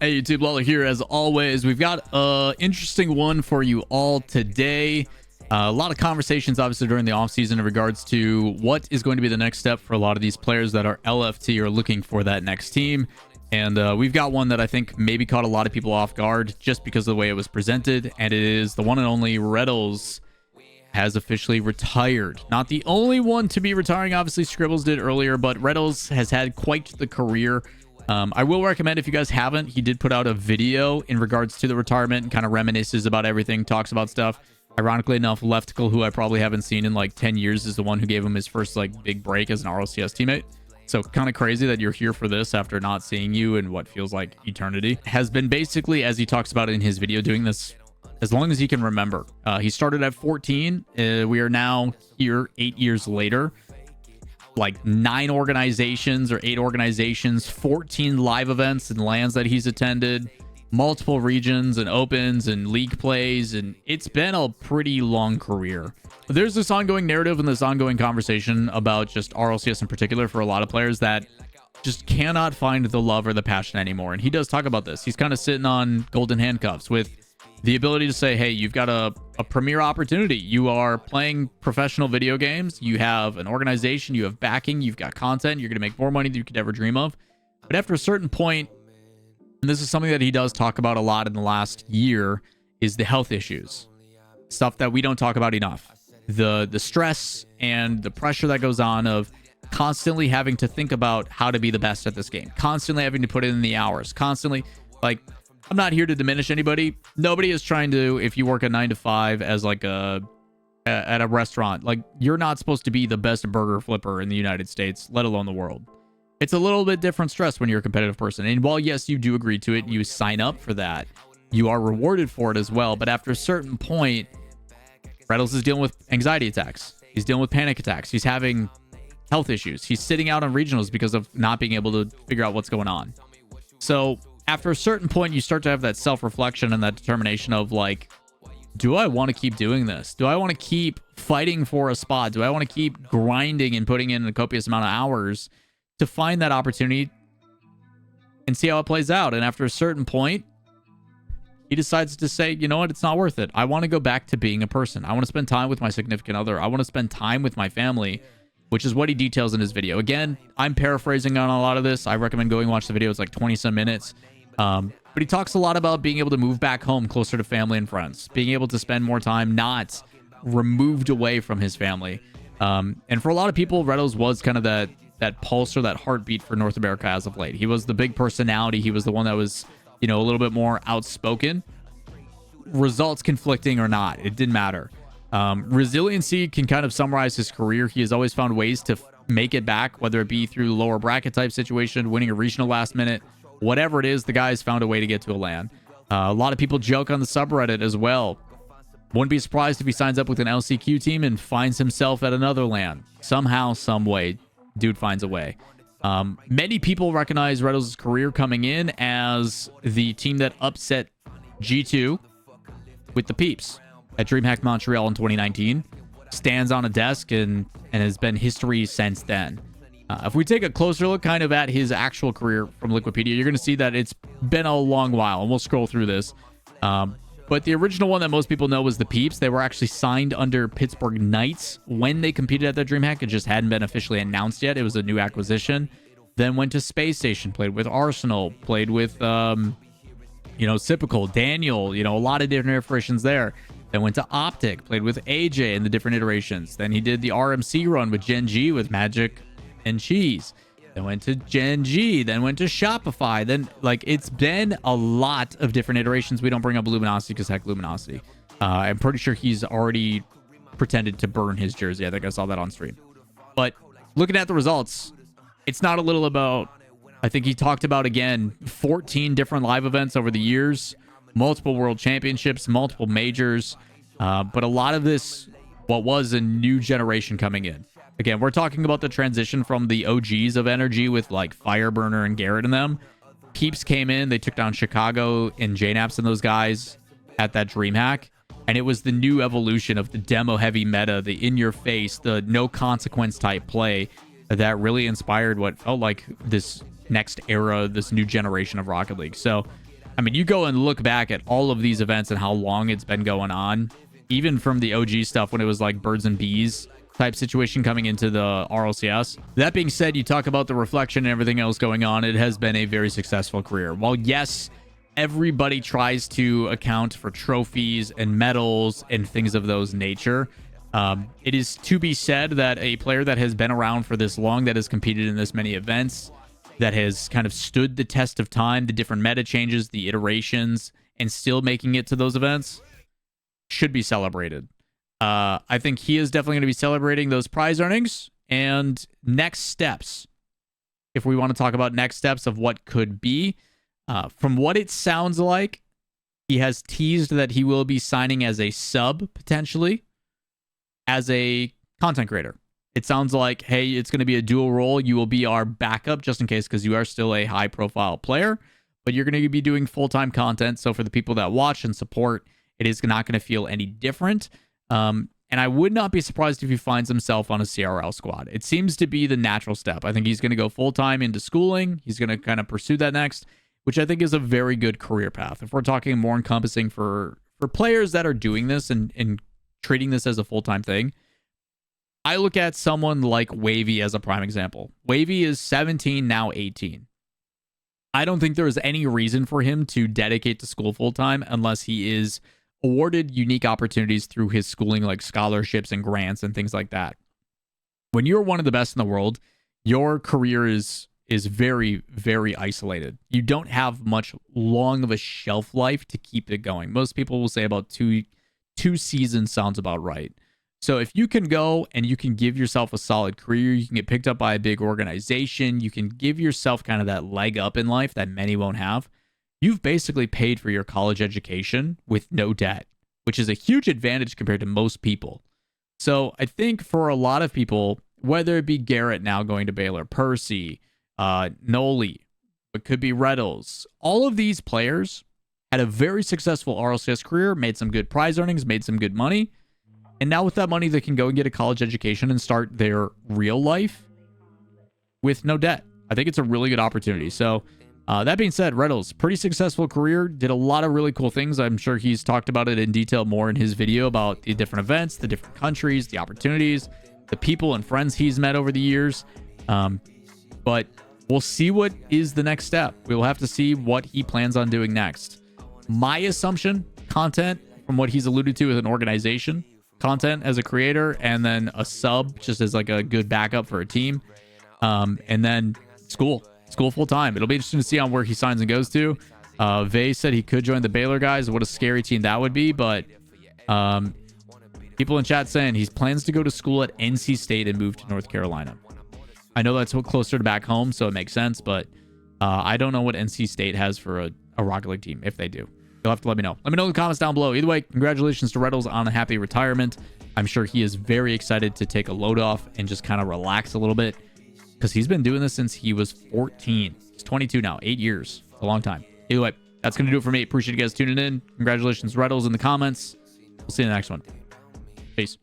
Hey YouTube, Lawler here as always. We've got an interesting one for you all today. A lot of conversations obviously during the offseason in regards to what is going to be the next step for a lot of these players that are LFT or looking for that next team. And we've got one that I think maybe caught a lot of people off guard just because of the way it was presented. And it is the one and only Retals has officially retired. Not the only one to be retiring. Obviously, Scribbles did earlier, but Retals has had quite the career. I will recommend, if you guys haven't, he did put out a video in regards to the retirement and kind of reminisces about everything, talks about stuff. Ironically enough, Leftical, who I probably haven't seen in like 10 years, is the one who gave him his first like big break as an RLCS teammate. So kind of crazy that you're here for this after not seeing you in what feels like eternity. Has been basically, as he talks about in his video, doing this as long as he can remember. He started at 14. We are now here 8 years later. Like 9 organizations or 8 organizations, 14 live events and LANs that he's attended, multiple regions and opens and league plays, and it's been a pretty long career. There's this ongoing narrative and this ongoing conversation about just RLCS in particular for a lot of players that just cannot find the love or the passion anymore. And he does talk about this. He's kind of sitting on golden handcuffs with the ability to say, hey, you've got a premier opportunity. You are playing professional video games. You have an organization. You have backing. You've got content. You're going to make more money than you could ever dream of. But after a certain point, and this is something that he does talk about a lot in the last year, is the health issues. Stuff that we don't talk about enough. The stress and the pressure that goes on of constantly having to think about how to be the best at this game. Constantly having to put in the hours. Constantly, like... I'm not here to diminish anybody. Nobody is trying to, if you work a 9 to 5 as like at a restaurant, like you're not supposed to be the best burger flipper in the United States, let alone the world. It's a little bit different stress when you're a competitive person. And while yes, you do agree to it, you sign up for that, you are rewarded for it as well. But after a certain point, Retals is dealing with anxiety attacks. He's dealing with panic attacks. He's having health issues. He's sitting out on regionals because of not being able to figure out what's going on. So after a certain point, you start to have that self-reflection and that determination of like, do I want to keep doing this? Do I want to keep fighting for a spot? Do I want to keep grinding and putting in a copious amount of hours to find that opportunity and see how it plays out? And after a certain point, he decides to say, you know what? It's not worth it. I want to go back to being a person. I want to spend time with my significant other. I want to spend time with my family, which is what he details in his video. Again, I'm paraphrasing on a lot of this. I recommend going watch the video. It's like 20 some minutes. But he talks a lot about being able to move back home closer to family and friends, being able to spend more time not removed away from his family. And for a lot of people, Retals was kind of that pulse or that heartbeat for North America as of late. He was the big personality. He was the one that was, you know, a little bit more outspoken. Results conflicting or not, it didn't matter. Resiliency can kind of summarize his career. He has always found ways to make it back, whether it be through lower bracket type situation, winning a regional last minute. Whatever it is, the guy's found a way to get to a LAN. A lot of people joke on the subreddit as well. Wouldn't be surprised if he signs up with an LCQ team and finds himself at another LAN. Somehow, some way, dude finds a way. Many people recognize Retals' career coming in as the team that upset G2 with the Peeps at DreamHack Montreal in 2019. Stands on a desk and has been history since then. If we take a closer look kind of at his actual career from Liquipedia, you're going to see that it's been a long while, and we'll scroll through this. But the original one that most people know was the Peeps. They were actually signed under Pittsburgh Knights when they competed at the DreamHack. It just hadn't been officially announced yet. It was a new acquisition. Then went to Space Station, played with Arsenal, played with, Sipical, Daniel, a lot of different iterations there. Then went to Optic, played with AJ in the different iterations. Then he did the RMC run with Gen G with Magic and Cheese. Then went to Gen G, then went to Shopify. Then, it's been a lot of different iterations. We don't bring up Luminosity because heck, Luminosity. I'm pretty sure he's already pretended to burn his jersey. I think I saw that on stream. But looking at the results, it's not a little about, I think he talked about, again, 14 different live events over the years, multiple world championships, multiple majors. But a lot of this, what was a new generation coming in. Again, we're talking about the transition from the OGs of Energy with like Fireburner and Garrett and them. Peeps came in, they took down Chicago and JNAPS and those guys at that DreamHack. And it was the new evolution of the demo heavy meta, the in your face, the no consequence type play that really inspired what felt like this next era, this new generation of Rocket League. So I mean, you go and look back at all of these events and how long it's been going on, even from the OG stuff when it was like birds and bees type situation coming into the RLCS. That being said, you talk about the reflection and everything else going on. It has been a very successful career. While yes, everybody tries to account for trophies and medals and things of those nature, it is to be said that a player that has been around for this long, that has competed in this many events, that has kind of stood the test of time, the different meta changes, the iterations, and still making it to those events, should be celebrated. I think he is definitely going to be celebrating those prize earnings and next steps. If we want to talk about next steps of what could be, from what it sounds like, he has teased that he will be signing as a sub, potentially, as a content creator. It sounds like, hey, it's going to be a dual role. You will be our backup just in case, because you are still a high-profile player, but you're going to be doing full-time content. So for the people that watch and support, it is not going to feel any different. And I would not be surprised if he finds himself on a CRL squad. It seems to be the natural step. I think he's going to go full-time into schooling. He's going to kind of pursue that next, which I think is a very good career path. If we're talking more encompassing for players that are doing this and treating this as a full-time thing, I look at someone like Wavy as a prime example. Wavy is 17, now 18. I don't think there is any reason for him to dedicate to school full-time unless he is awarded unique opportunities through his schooling, like scholarships and grants and things like that. When you're one of the best in the world, your career is very, very isolated. You don't have much long of a shelf life to keep it going. Most people will say about two seasons sounds about right. So if you can go and you can give yourself a solid career, you can get picked up by a big organization, you can give yourself kind of that leg up in life that many won't have. You've basically paid for your college education with no debt, which is a huge advantage compared to most people. So I think for a lot of people, whether it be Garrett now going to Baylor, Percy, Noli, it could be Retals, all of these players had a very successful RLCS career, made some good prize earnings, made some good money. And now with that money, they can go and get a college education and start their real life with no debt. I think it's a really good opportunity. So that being said, Retals, pretty successful career, did a lot of really cool things. I'm sure he's talked about it in detail more in his video about the different events, the different countries, the opportunities, the people and friends he's met over the years. But we'll see what is the next step. We'll have to see what he plans on doing next. My assumption, content, from what he's alluded to, is an organization, content as a creator, and then a sub just as like a good backup for a team. And then school full time. It'll be interesting to see on where he signs and goes to. Vay said he could join the Baylor guys. What a scary team that would be. But people in chat saying he plans to go to school at NC State and move to North Carolina. I know that's closer to back home, so it makes sense. But I don't know what NC State has for a Rocket League team, if they do. You'll have to let me know. Let me know in the comments down below. Either way, congratulations to Retals on a happy retirement. I'm sure he is very excited to take a load off and just kind of relax a little bit, because he's been doing this since he was 14. He's 22 now. 8 years. It's a long time. Either way, that's going to do it for me. Appreciate you guys tuning in. Congratulations, Retals, in the comments. We'll see you in the next one. Peace.